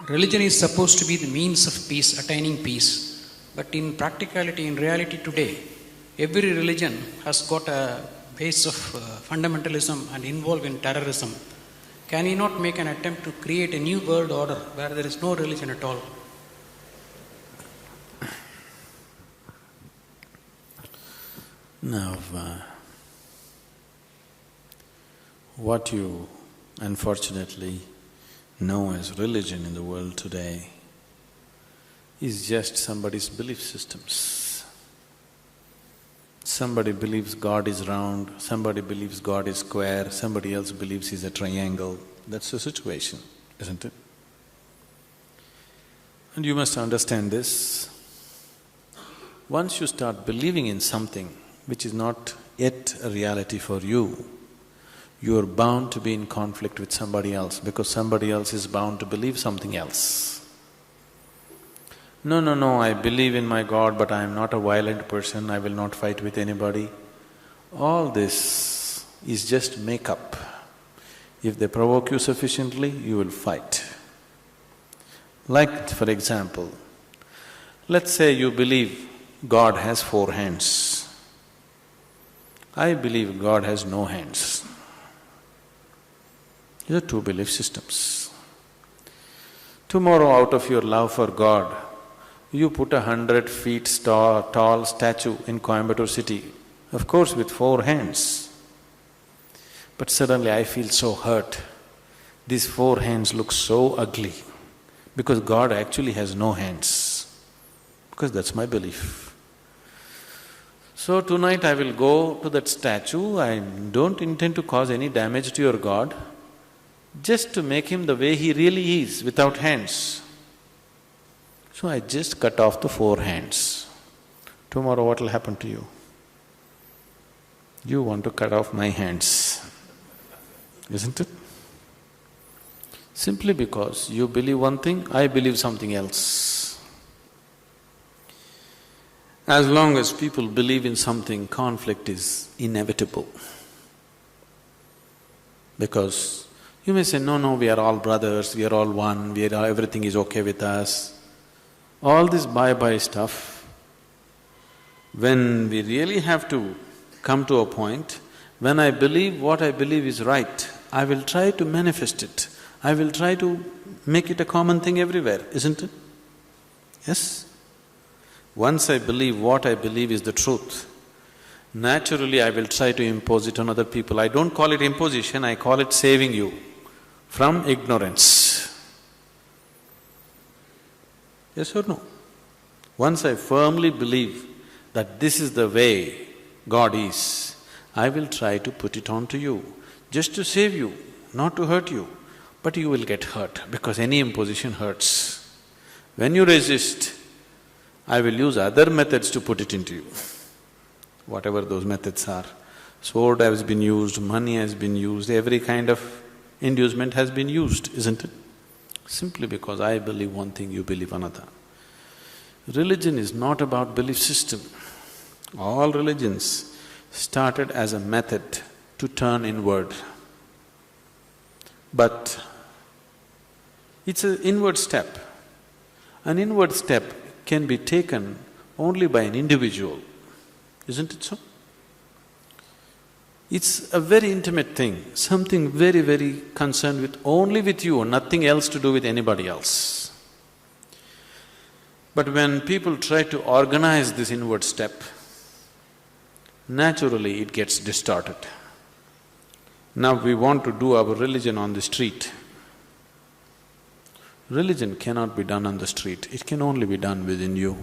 Religion is supposed to be the means of peace, attaining peace. But in practicality, in reality today, every religion has got a base of fundamentalism and involved in terrorism. Can he not make an attempt to create a new world order where there is no religion at all? Now, what you unfortunately know as religion in the world today is just somebody's belief systems. Somebody believes God is round, somebody believes God is square, somebody else believes he's a triangle. That's the situation, isn't it? And you must understand this. Once you start believing in something which is not yet a reality for you, you are bound to be in conflict with somebody else because somebody else is bound to believe something else. No, I believe in my God, but I am not a violent person, I will not fight with anybody. All this is just make-up. If they provoke you sufficiently, you will fight. Like, for example, let's say you believe God has 4 hands. I believe God has no hands. These are 2 belief systems. Tomorrow, out of your love for God, you put a 100 feet tall statue in Coimbatore city, of course with 4 hands. But suddenly I feel so hurt. These 4 hands look so ugly because God actually has no hands, because that's my belief. So tonight I will go to that statue, I don't intend to cause any damage to your God, just to make him the way he really is, without hands. So I just cut off the 4 hands. Tomorrow what will happen to you? You want to cut off my hands, isn't it? Simply because you believe one thing, I believe something else. As long as people believe in something, conflict is inevitable. Because you may say, no, we are all brothers, we are all one, everything is okay with us. All this bye-bye stuff, when we really have to come to a point, when I believe what I believe is right, I will try to manifest it. I will try to make it a common thing everywhere, isn't it? Yes? Once I believe what I believe is the truth, naturally I will try to impose it on other people. I don't call it imposition, I call it saving you from ignorance. Yes or no? Once I firmly believe that this is the way God is, I will try to put it on to you, just to save you, not to hurt you. But you will get hurt because any imposition hurts. When you resist, I will use other methods to put it into you, whatever those methods are. Sword has been used, money has been used, every kind of inducement has been used, isn't it? Simply because I believe one thing, you believe another. Religion is not about belief system. All religions started as a method to turn inward. But it's an inward step. An inward step can be taken only by an individual, isn't it so? It's a very intimate thing, something very, very concerned with only with you, nothing else to do with anybody else. But when people try to organize this inward step, naturally it gets distorted. Now we want to do our religion on the street. Religion cannot be done on the street, it can only be done within you.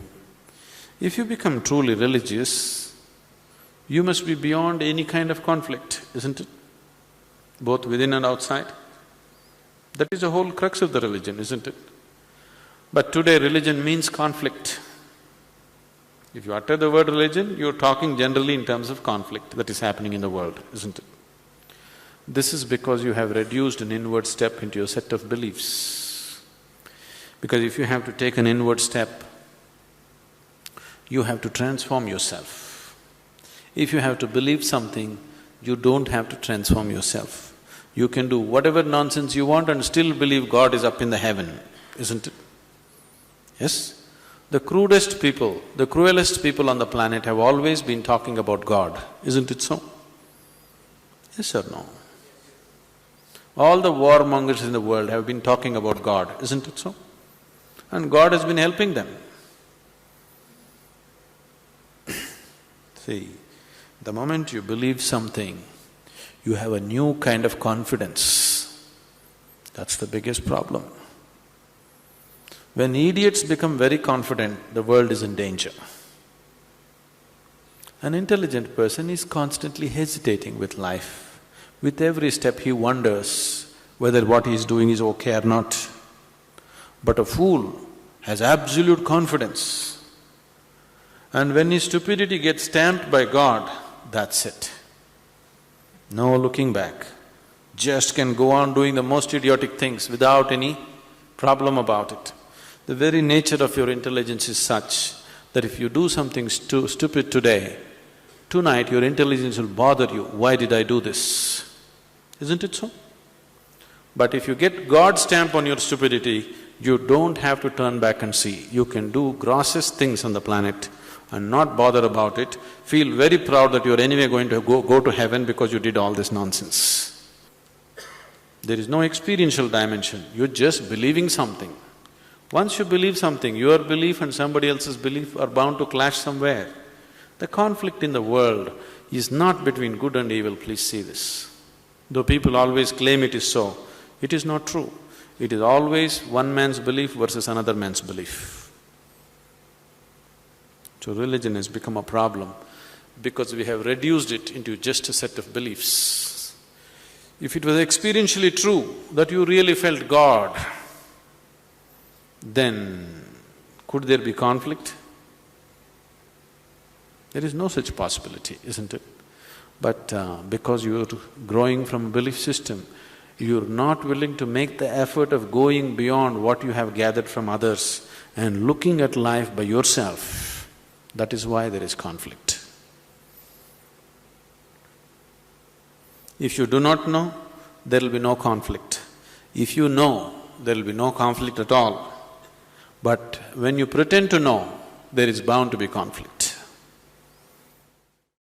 If you become truly religious, you must be beyond any kind of conflict, isn't it? Both within and outside. That is the whole crux of the religion, isn't it? But today religion means conflict. If you utter the word religion, you're talking generally in terms of conflict that is happening in the world, isn't it? This is because you have reduced an inward step into your set of beliefs. Because if you have to take an inward step, you have to transform yourself. If you have to believe something, you don't have to transform yourself. You can do whatever nonsense you want and still believe God is up in the heaven. isn't it? Yes? The crudest people, the cruelest people on the planet have always been talking about God, isn't it so? Yes or no? All the warmongers in the world have been talking about God, isn't it so? And God has been helping them. See, the moment you believe something, you have a new kind of confidence. That's the biggest problem. When idiots become very confident, the world is in danger. An intelligent person is constantly hesitating with life. With every step he wonders whether what he is doing is okay or not. But a fool has absolute confidence. And when his stupidity gets stamped by God, that's it. No looking back. Just can go on doing the most idiotic things without any problem about it. The very nature of your intelligence is such that if you do something stupid today, tonight your intelligence will bother you, why did I do this? Isn't it so? But if you get God's stamp on your stupidity, you don't have to turn back and see. You can do grossest things on the planet and not bother about it, feel very proud that you're anyway going to go to heaven because you did all this nonsense. There is no experiential dimension, you're just believing something. Once you believe something, your belief and somebody else's belief are bound to clash somewhere. The conflict in the world is not between good and evil, please see this. Though people always claim it is so, it is not true. It is always one man's belief versus another man's belief. So religion has become a problem because we have reduced it into just a set of beliefs. If it was experientially true that you really felt God, then could there be conflict? There is no such possibility, isn't it? But because you're growing from a belief system, you're not willing to make the effort of going beyond what you have gathered from others and looking at life by yourself. That is why there is conflict. If you do not know, there will be no conflict. If you know, there will be no conflict at all. But when you pretend to know, there is bound to be conflict.